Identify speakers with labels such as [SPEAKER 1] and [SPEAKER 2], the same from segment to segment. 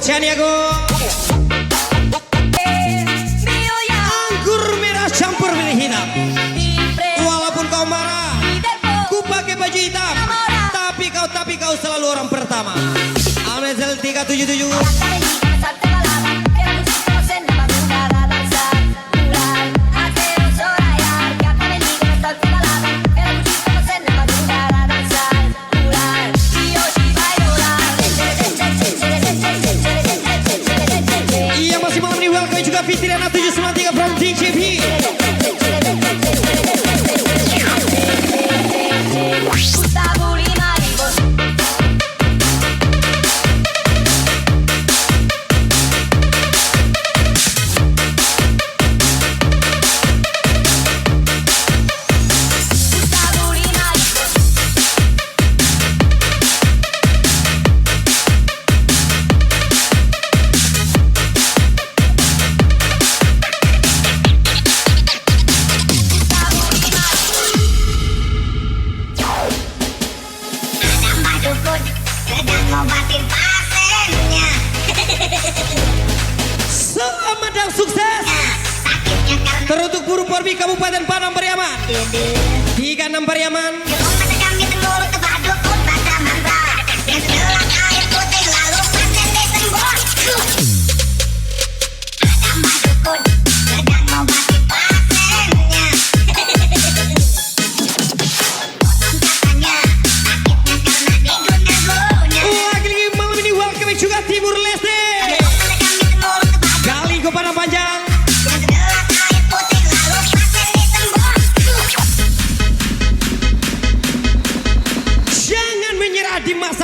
[SPEAKER 1] Caniago. Anggur merah campur merah hitam. Walaupun kau marah, ku pakai baju hitam, tapi kau selalu orang pertama. Amnezel 377. Fitriana 793 from DJP. Selamat dan sukses teruntuk Puru Porbi Kabupaten Padang Pariaman 36 Pariaman.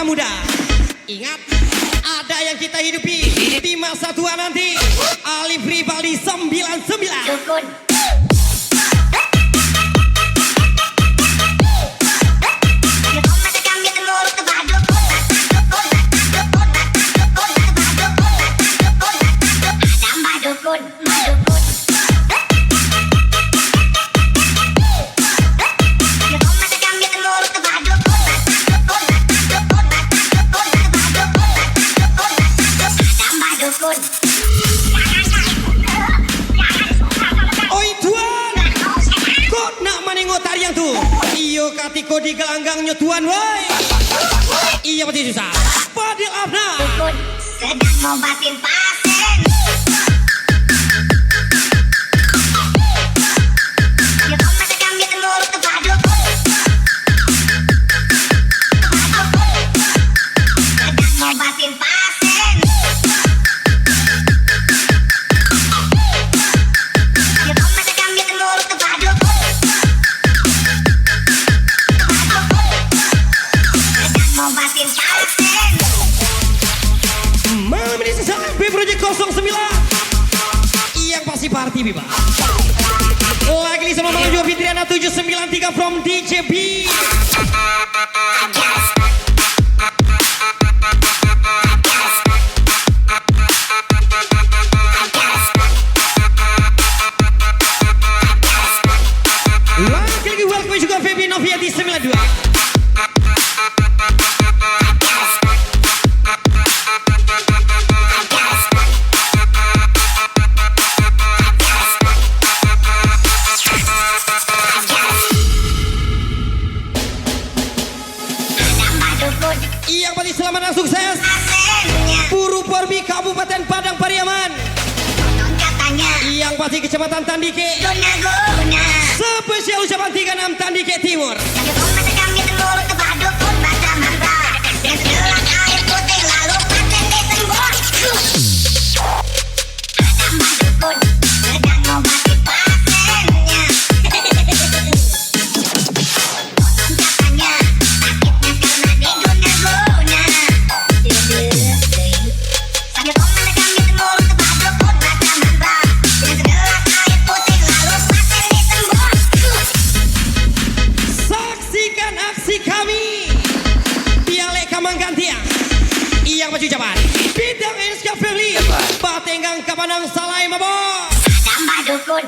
[SPEAKER 1] Muda, ingat ada yang kita hidupi di masa tua nanti. Alif Rivaldi 99. Dukun. Iyo katiko di gelanggangnya tuan woi. Iya pasti susah. Fadil Afna. Dukun sedang ngobatin pasien. Ya kau masa kami temur kepada dukun. Sedang ngobatin pasien. Ya kau masa kami temur kepada dukun. Malam ini sampai Project 09 yang pasti party Biba. Lagi sama malam juga Fitriana 793 from DJP. Lagi welcome juga Feby Novia di 92. Yang paling selamat dan sukses Puru Porbi Kabupaten Padang Pariaman. Yang pasti Kecamatan Tandike. Spesial ucapan 36 Tandike Timur. Yang baju jaman Bidang Inska Family Batenggang Kapanang Salai Mabos Tambah dukun.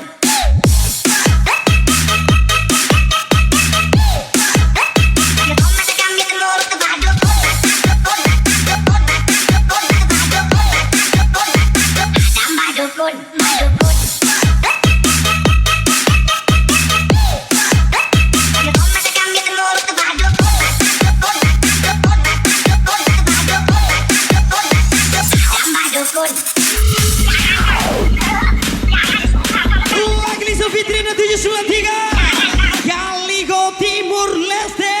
[SPEAKER 1] Aglisel Fitrina 793 Galigo Timur Leste.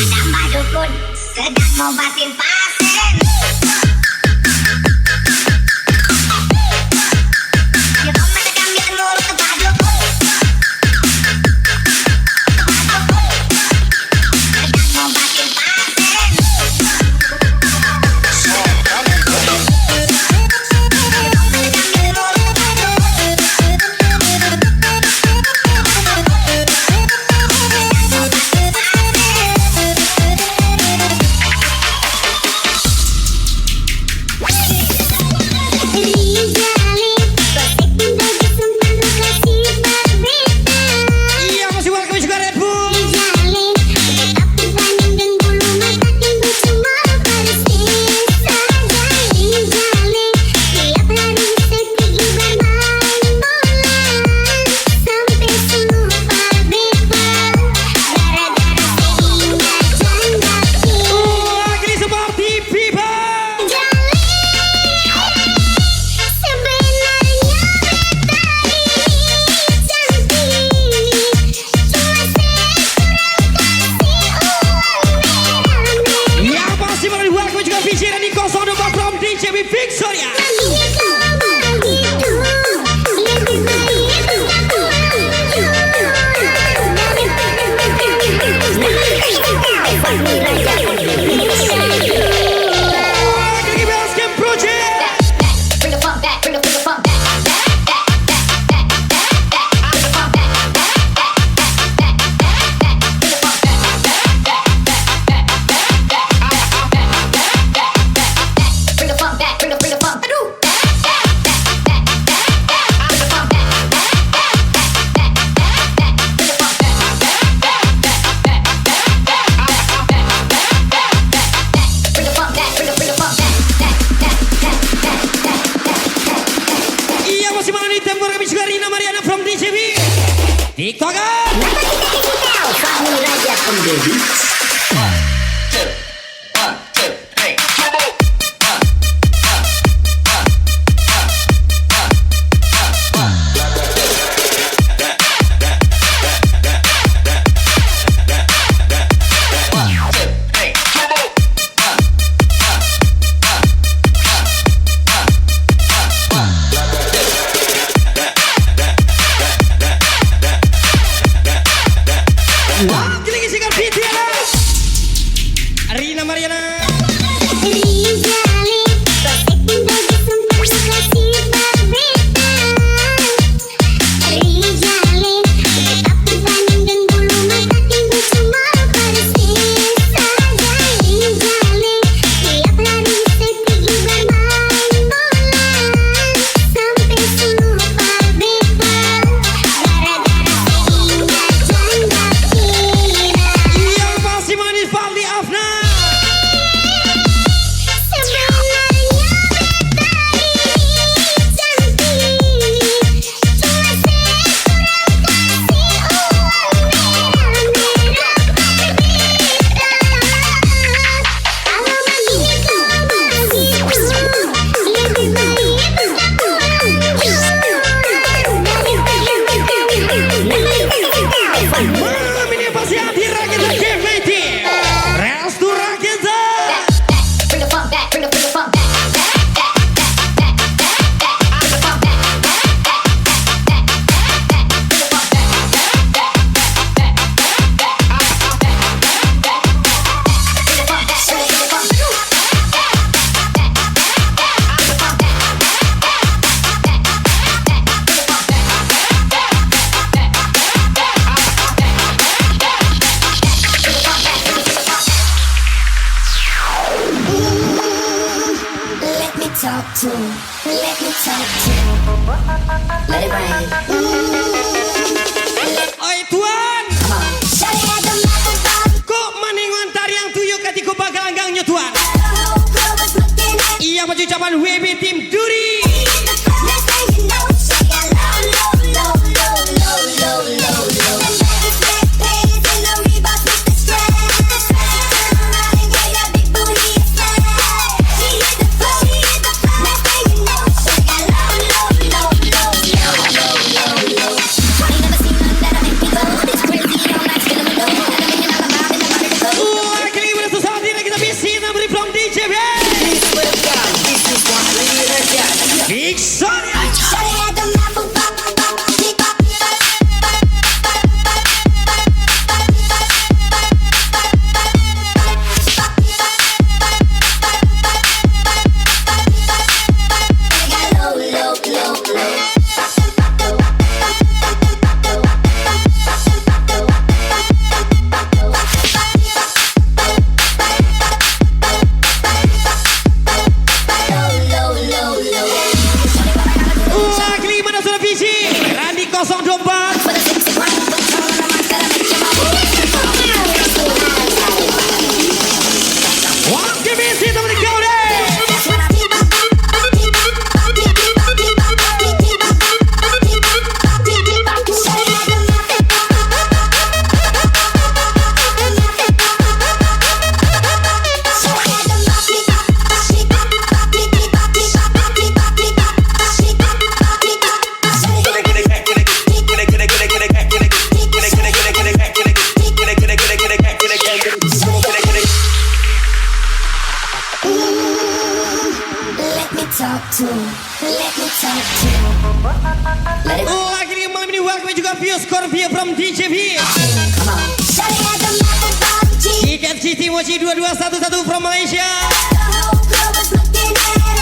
[SPEAKER 2] Nama dukun sedang ngobatin pasien. Kita menekan biar mulut tempat dukun. Sedang ngobatin pasien.
[SPEAKER 1] Iya, masih welcome juga Red Bull. Aglisel Party People. Yang pasti melalui welcome juga Fisher dan Niko Sonoba from DJB Victoria. Lagi Basecamp Project.
[SPEAKER 2] Bring the funk back, bring the funk back. Bring the funk back, bring the funk. Aduh. Bring the funk back, bring the funk back.
[SPEAKER 1] Iya, masih melalui tempur kami juga Rina Mariana from DJB TikToker.
[SPEAKER 2] Fahmi Raja Pembeli.
[SPEAKER 1] Wah, giling isikan Fitiana. Rina Mariana. Yang pasti manis Fadli Afna. Malam ini pasti hati Rakita GVT Restu Rakita.
[SPEAKER 2] Bring the funk back, bring the funk back. Let me talk to, let it rain.
[SPEAKER 1] Oi tuan,
[SPEAKER 2] Come on. Shawty had the microphone.
[SPEAKER 1] kok maningon tariang tuyuk ketika bagalanggang tuan.
[SPEAKER 2] Girl was looking at
[SPEAKER 1] Iya baju ucapan WB Tim Duri.
[SPEAKER 2] me. Next thing you know, she got low. The baggy sweat pants and the Reeboks with the strap. Turn around and get that big booty flat. talk to. Let me talk to. Let it
[SPEAKER 1] Lagi ni malam ini welcome juga Vio Scorpio from DJV.
[SPEAKER 2] come on. Shawty had the mouth of G.
[SPEAKER 1] Tiket City Mochi 2211 from Malaysia.
[SPEAKER 2] The whole club was looking at her.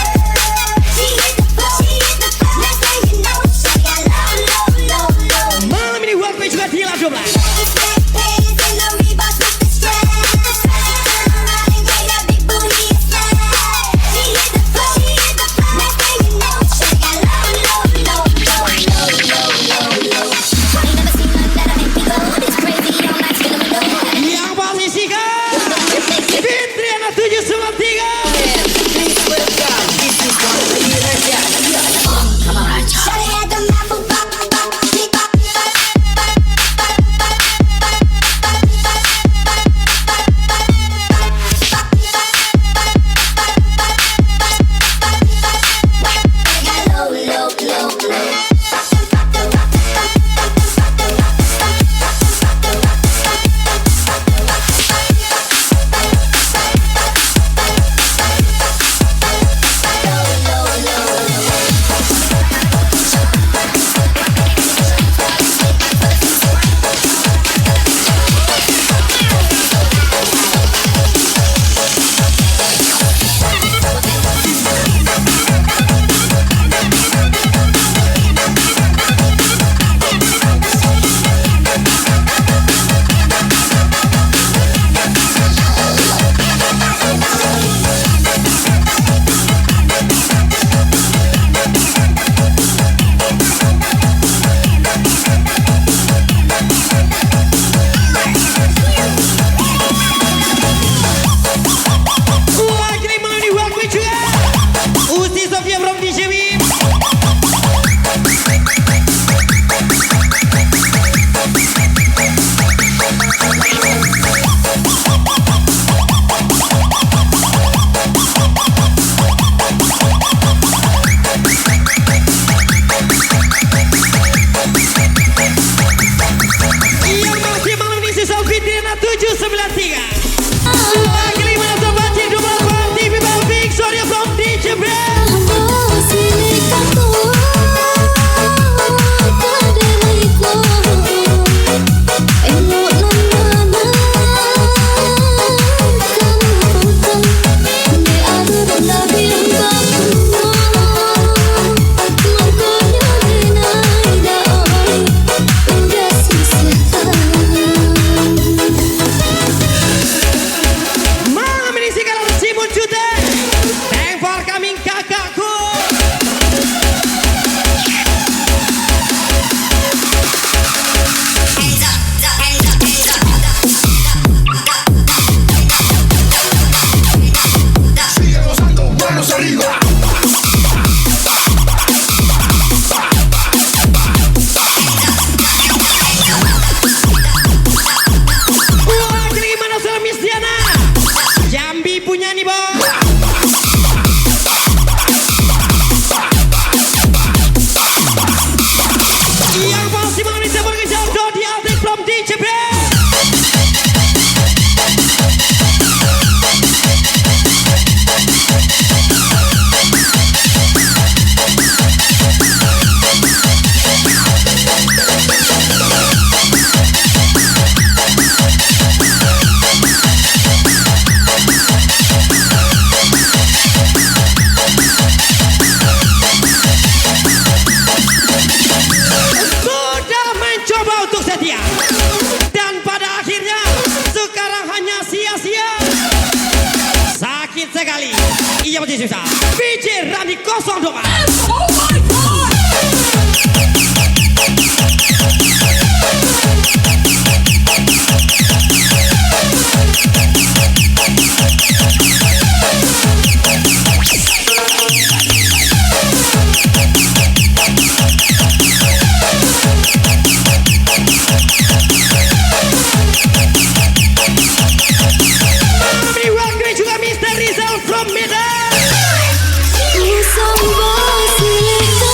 [SPEAKER 2] She hit the floor. She hit the floor. Next thing you know, she got low, low, low, low.
[SPEAKER 1] Malam ini welcome juga Dila 12.
[SPEAKER 2] Legs, back pants, and the Reeboks with the straps. Turn around and get that big booty and slide. She hit the floor. She hit the floor. Next thing you know, she got low, low, low, low, low, low, low, low. I ain't never seen none that'll make me go this crazy all night, spinning my dough.
[SPEAKER 1] Yang pasti sikat Fitri anak 793.
[SPEAKER 2] Shawty had the mouth of low, low, low, low.
[SPEAKER 1] Lagi ni malam ini welcome juga Usti Sofia from DJV. Yang masih malam ini sisa Fitri anak 793. Lagi ni malam sobat Cik Dumal Party People Big Soria from DJV. Malam ini sekarang Simon Jute. Thank for coming kakakku.
[SPEAKER 3] Sigue gozando, manos arriba.
[SPEAKER 1] Lagi ni mana salah Miss Diana. Jambi punya nih bos. Yang pasti malam ini saya berkejar Dodi Altek from DJV. Sudah mencoba untuk setia dan pada akhirnya sekarang hanya sia-sia. Sakit sekali. Iya masih susah. BJ Rani 02. Kami wakil juga Mr. Rizal from Medan.
[SPEAKER 2] You so bossy.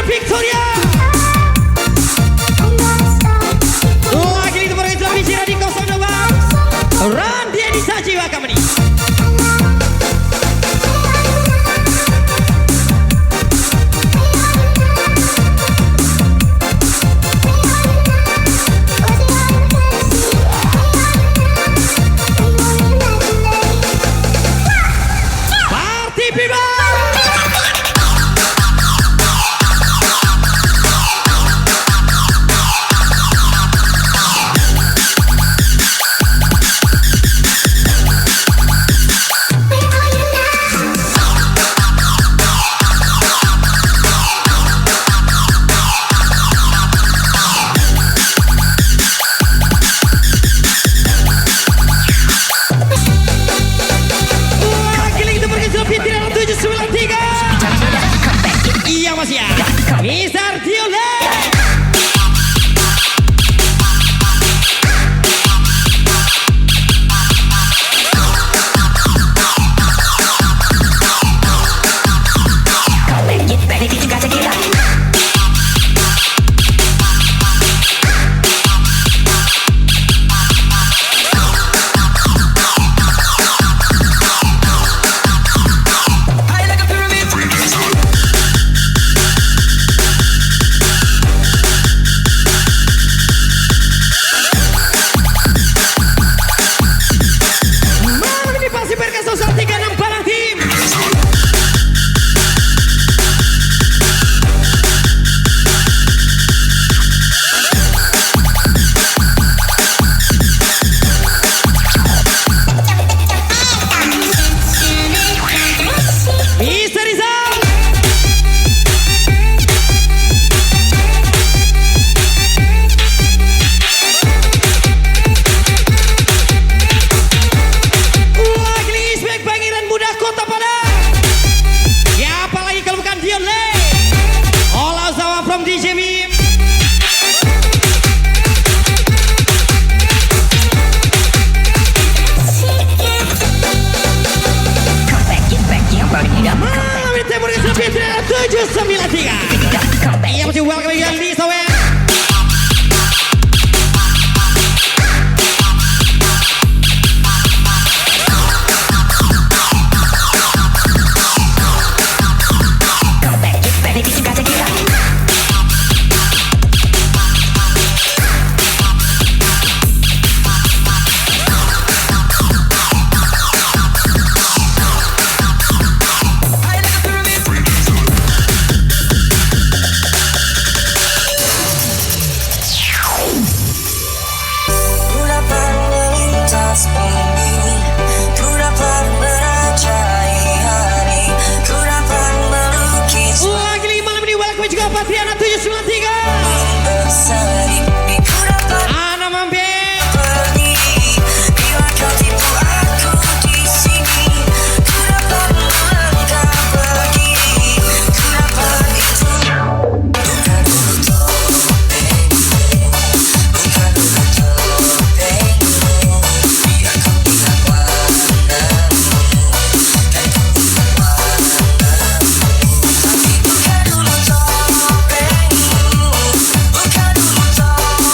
[SPEAKER 1] Victoria. Lagi itu berarti lebih sih di 02. Randy Anissa Jiwa Kamani. Party people. Iya mas ya, Mr. Diole. Iya masih welcome yang di Sawen. Patriana 793 Ana mampir.
[SPEAKER 4] Bila kau tipu aku di sini, ku dapat melangkah pergi. Ku dapat itu. Buka dulu topengmu, buka dulu topengmu. Biar kau lihat warnamu, dan kau lihat warnamu. Tapi buka dulu topengmu, buka dulu topengmu.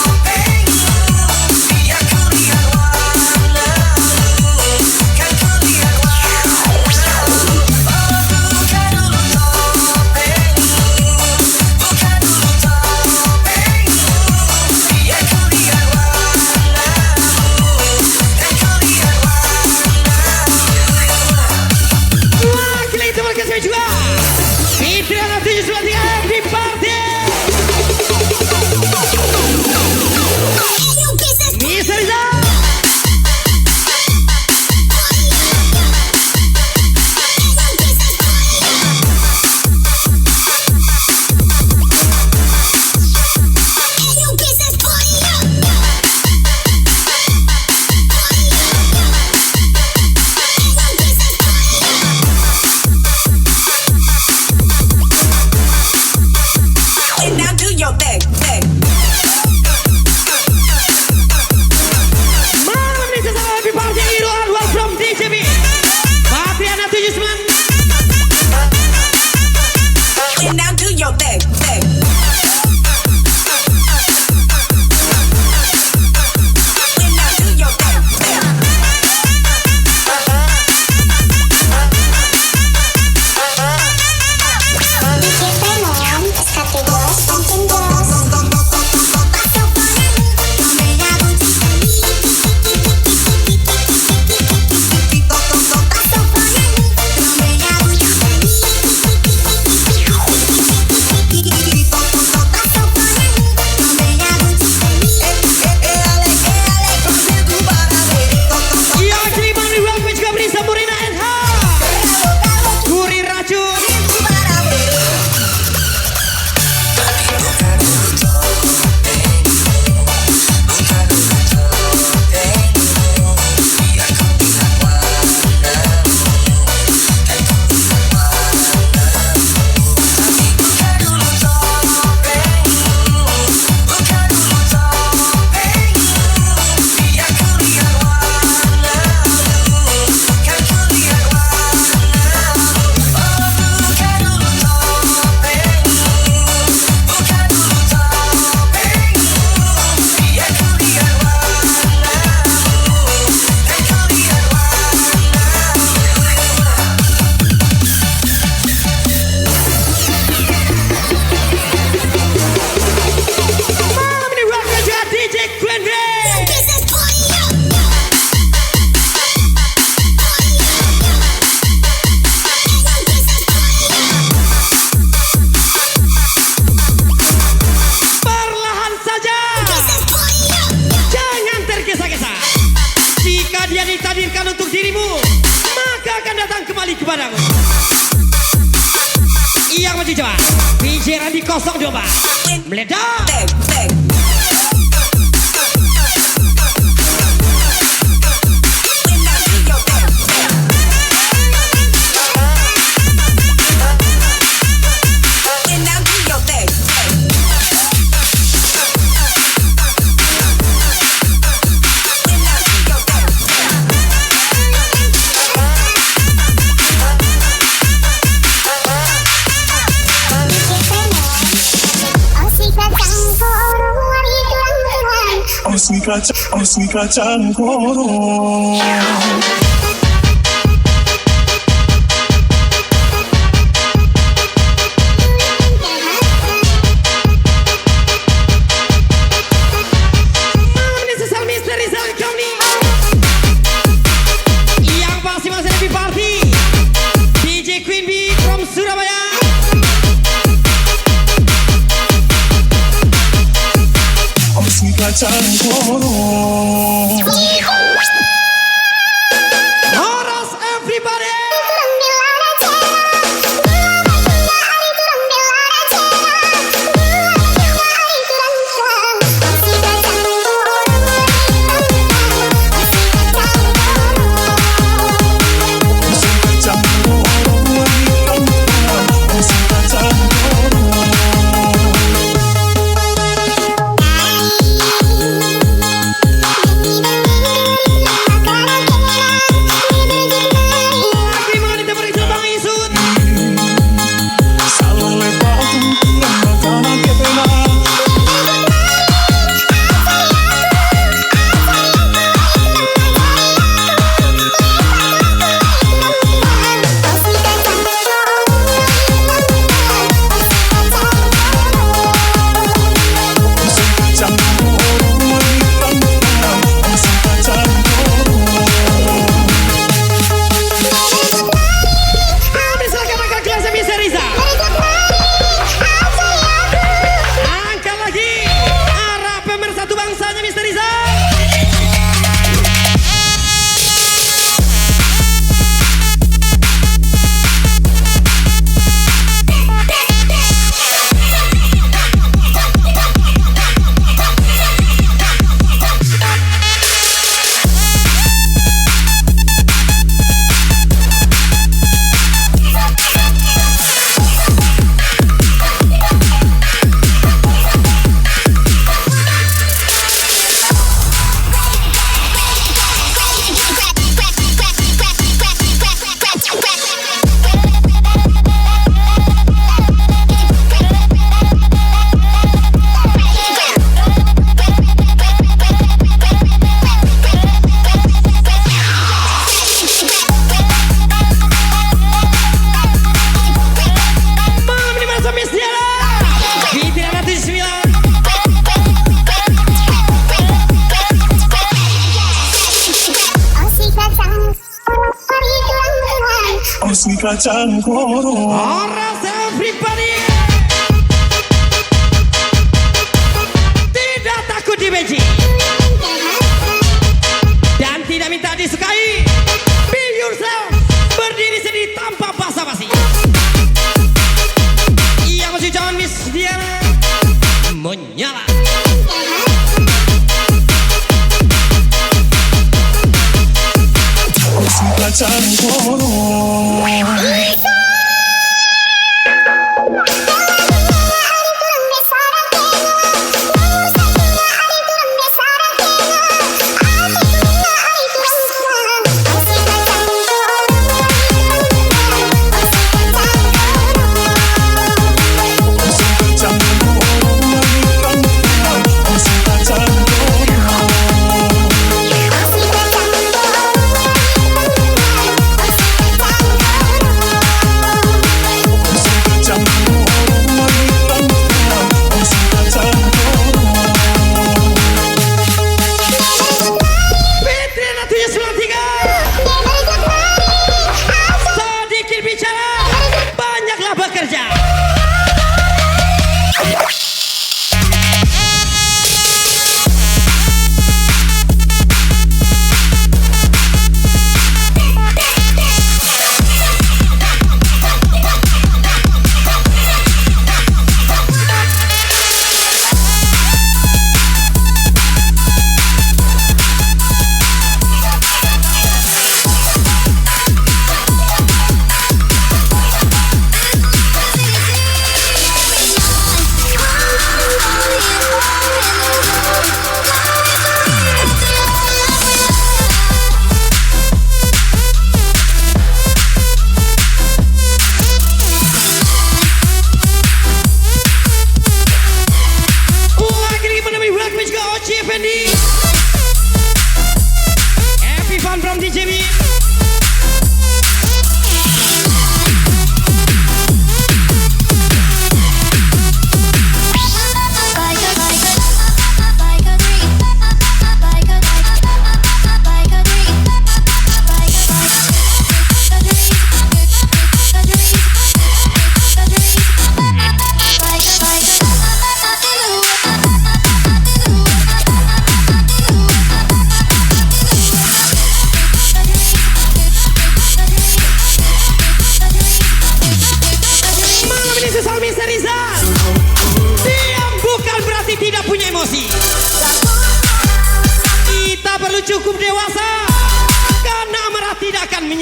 [SPEAKER 1] kembali kepadamu. Yang maju coba PJ Randy 02 meledak.
[SPEAKER 3] Oh si kacang koro.
[SPEAKER 1] Ini sesal misteri sekali kau nih. Yang pasti masih lebih party DJ Queen Bee from Surabaya.
[SPEAKER 3] Oh si kacang koro.
[SPEAKER 1] Chorus everybody.
[SPEAKER 3] Oh si kacang koro.
[SPEAKER 1] Chorus everybody. Tidak takut dibenci dan tidak minta disukai. Be yourself. Berdiri sendiri tanpa basa-basi. Yang masih jangan miss dia menyala.
[SPEAKER 3] Oh si kacang koro.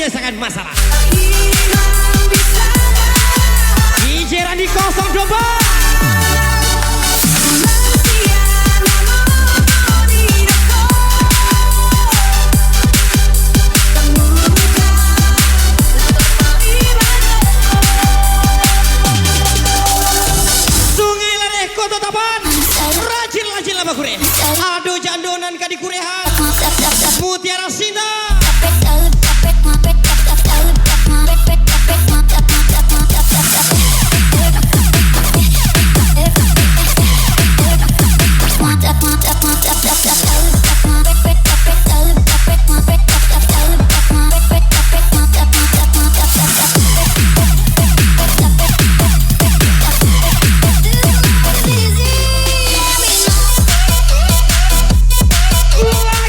[SPEAKER 1] menyelesaikan masalah. DJ Randi 02. Sungai Lereh Kota Tapan. Rajin-rajin lama kure. Aduh jandonan ka di kurehan. Mutiara Sinta.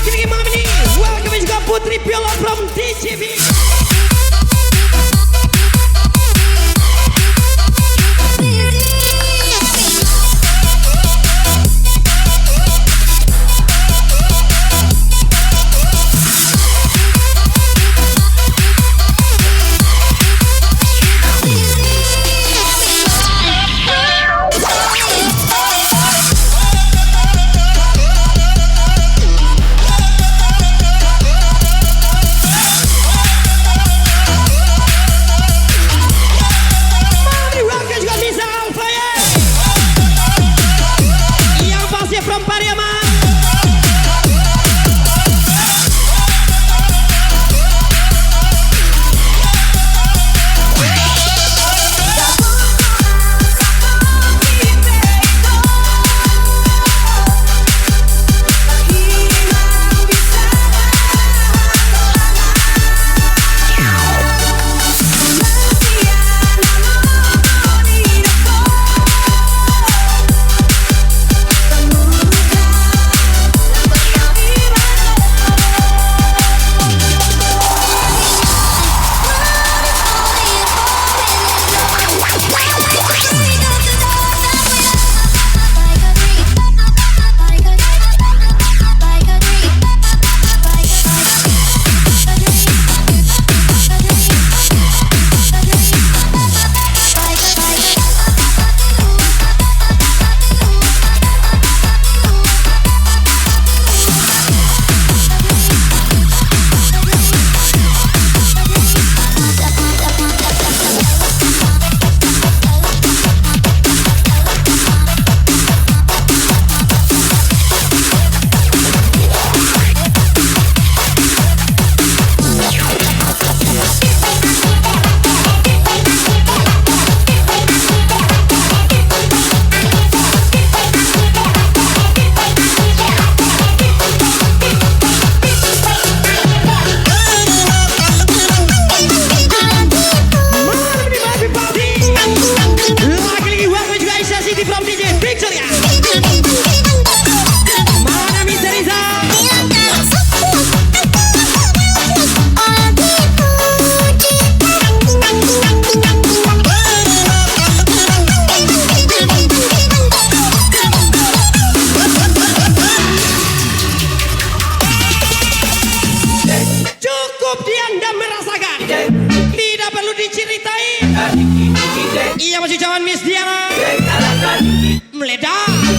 [SPEAKER 1] Lagi malam ini, welcome juga Putri Piala from DJB. From Pariaman. Iya masih cawan Miss Diana meledak.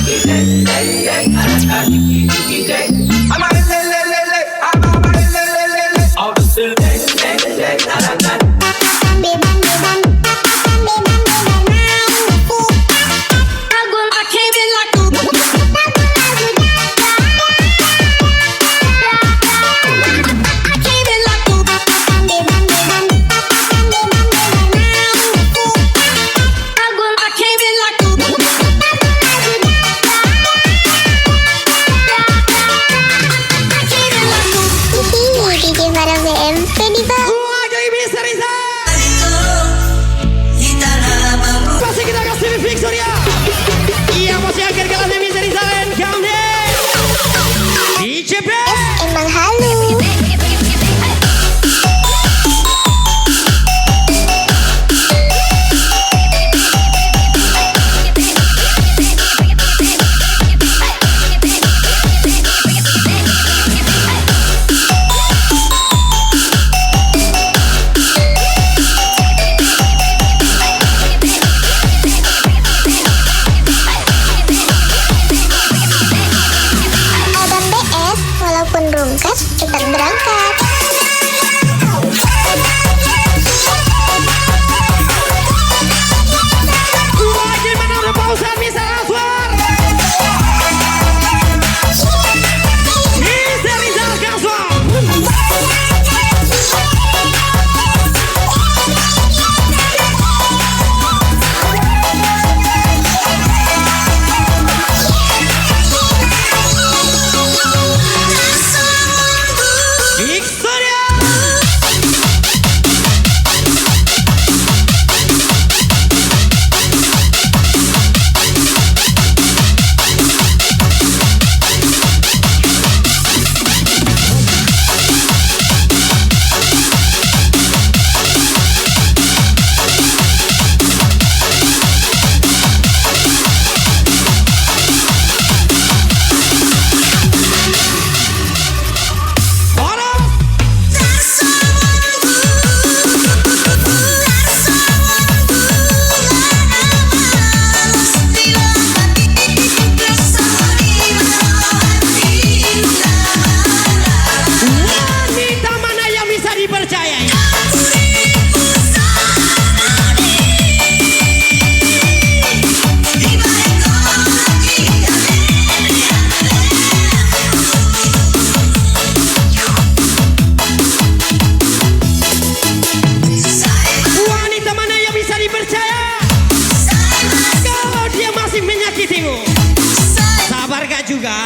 [SPEAKER 1] juga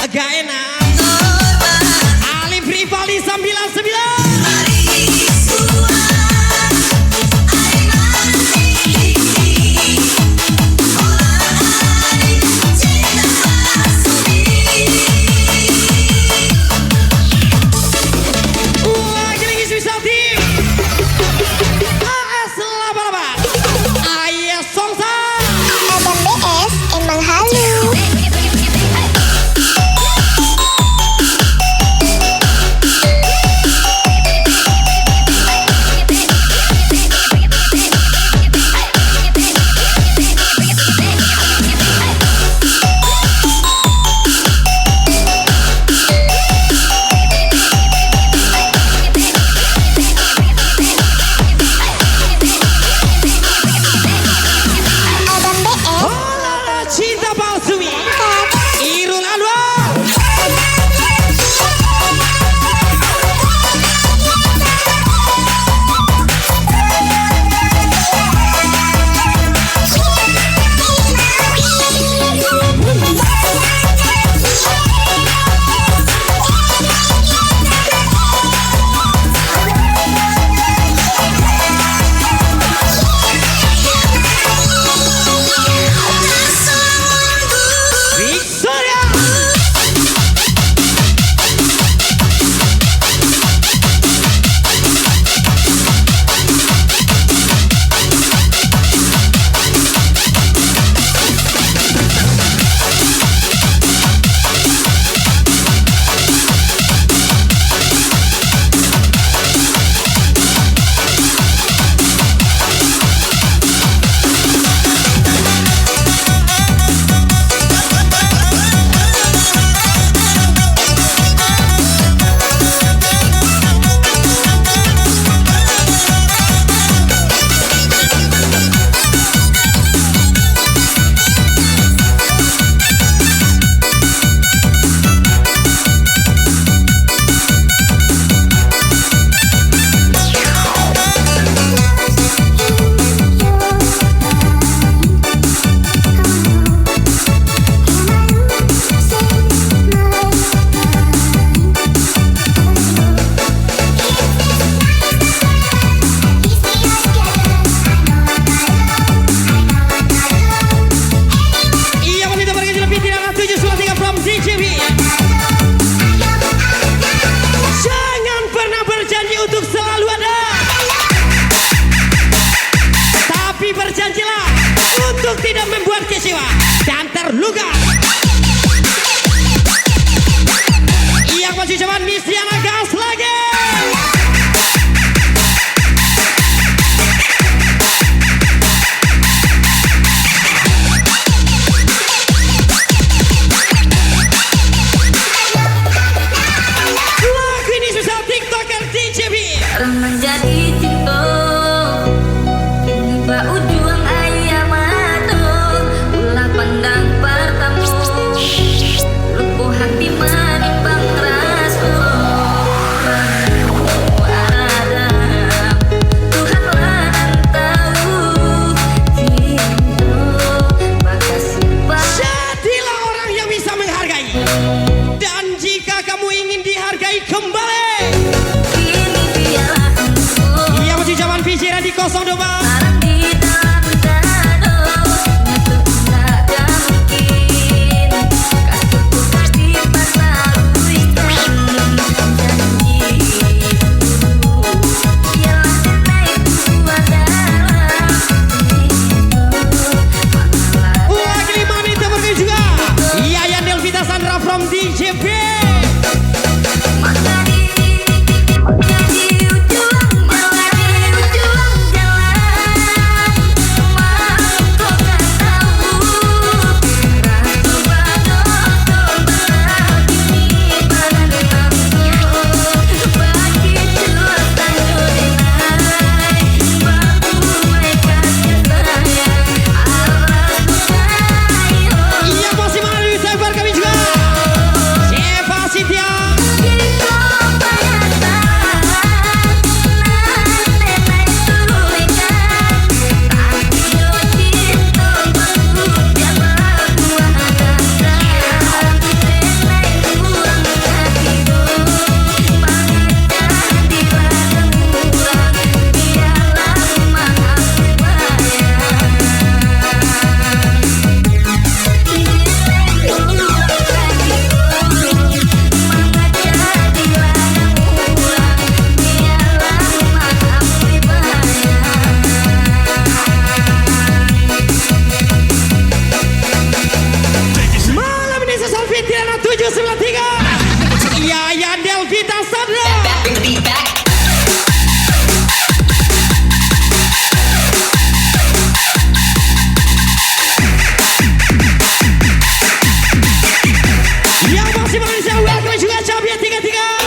[SPEAKER 1] agak enak. Ali Privali 99. 793 Yayan Delvita Sandra.
[SPEAKER 4] Bring the beat back.
[SPEAKER 1] Yang masih Malaysia, welcome juga Cabia 33.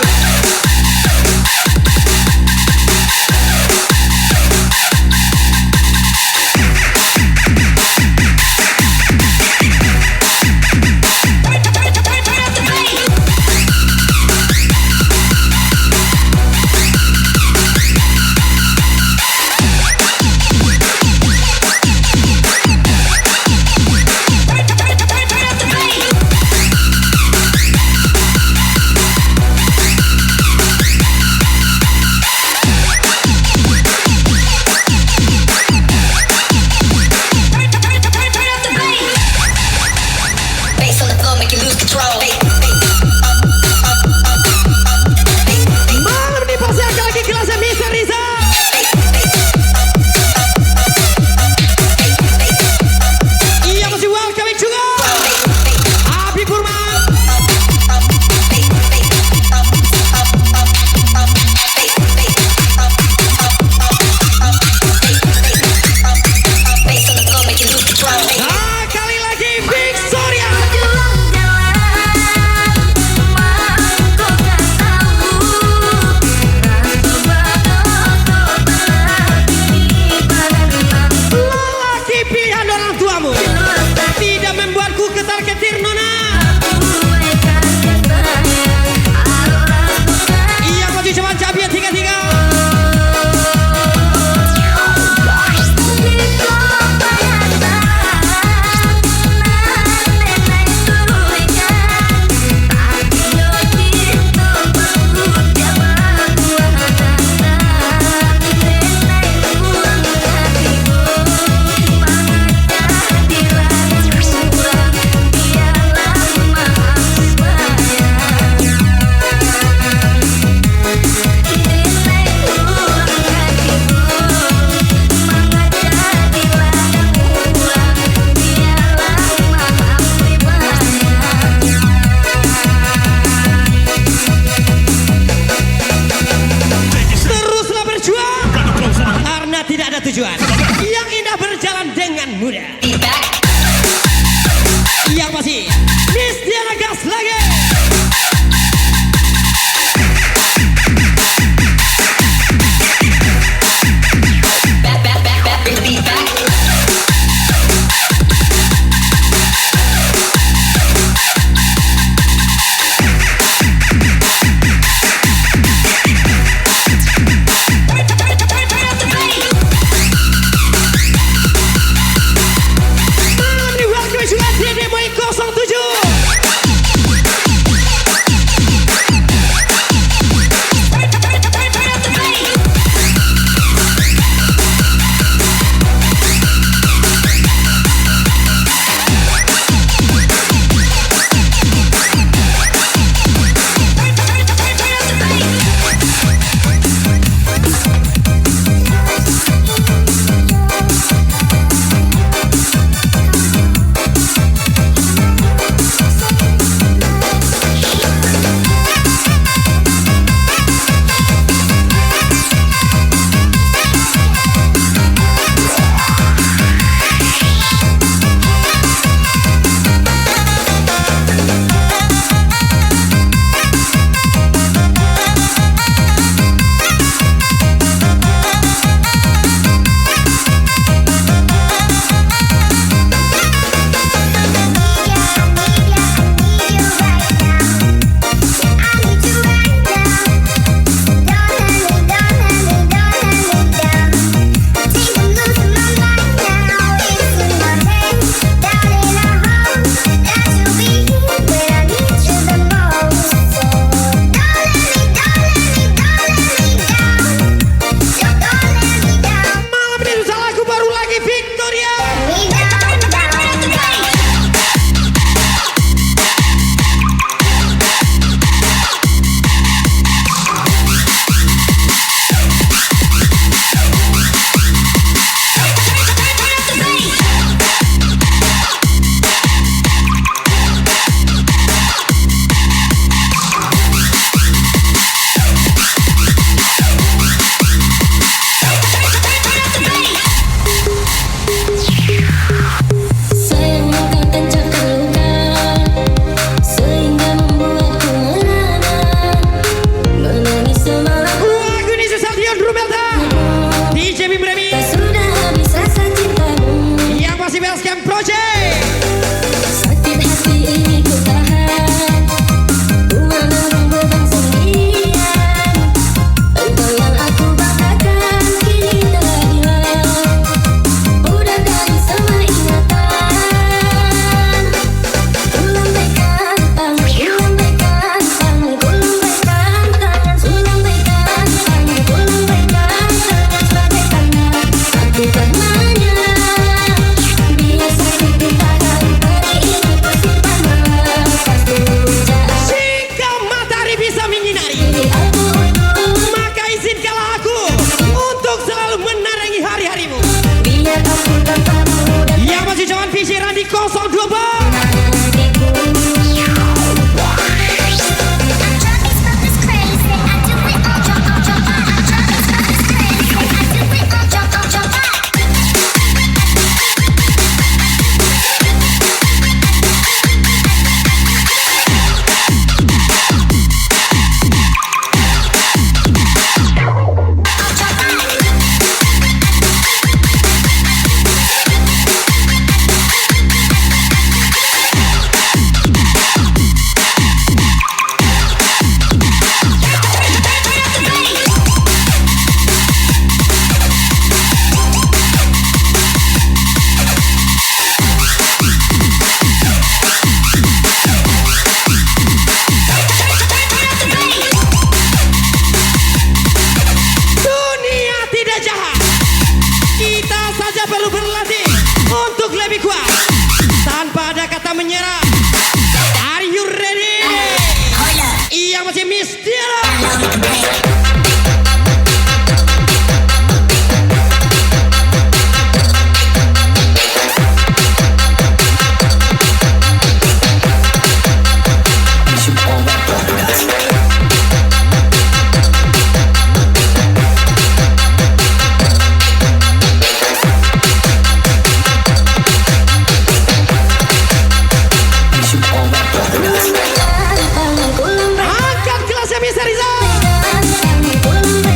[SPEAKER 1] Angkat kelasnya Mr. Riza.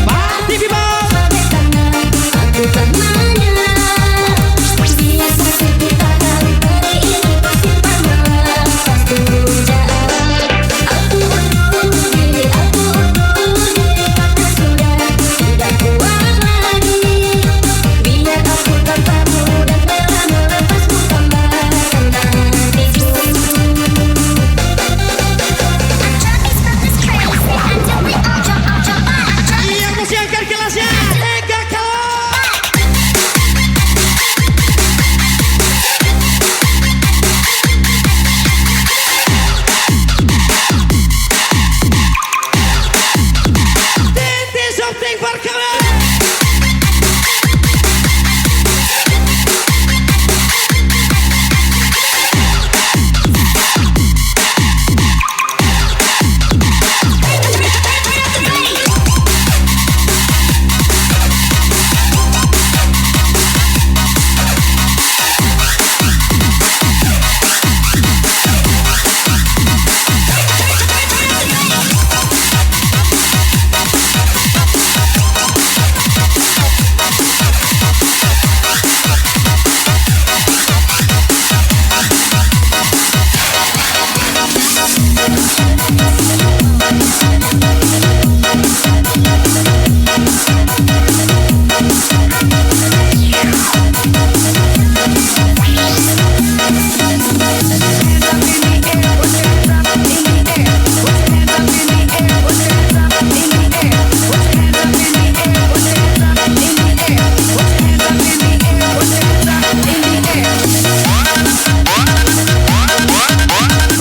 [SPEAKER 1] Party people. Yang masih angkat kelasnya Ega Kalau. Titi something for color.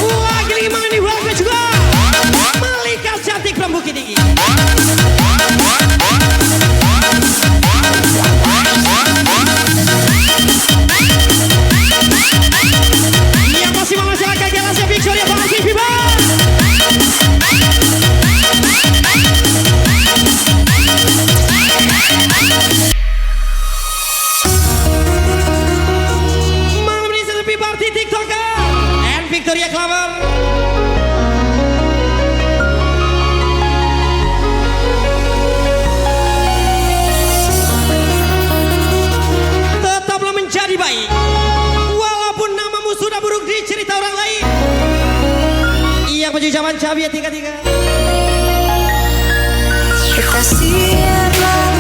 [SPEAKER 1] Wah, gini gimana nih welcome juga Malika cantik from Bukit Tinggi. Yang masih memasyarakat kelasnya Victoria Party people. Malam ini selfie party TikToker and Victoria Clover. Tetaplah menjadi baik walaupun namamu sudah buruk di cerita orang lain. Yang baju zaman cabi ya tiga-tiga.
[SPEAKER 4] Kekasih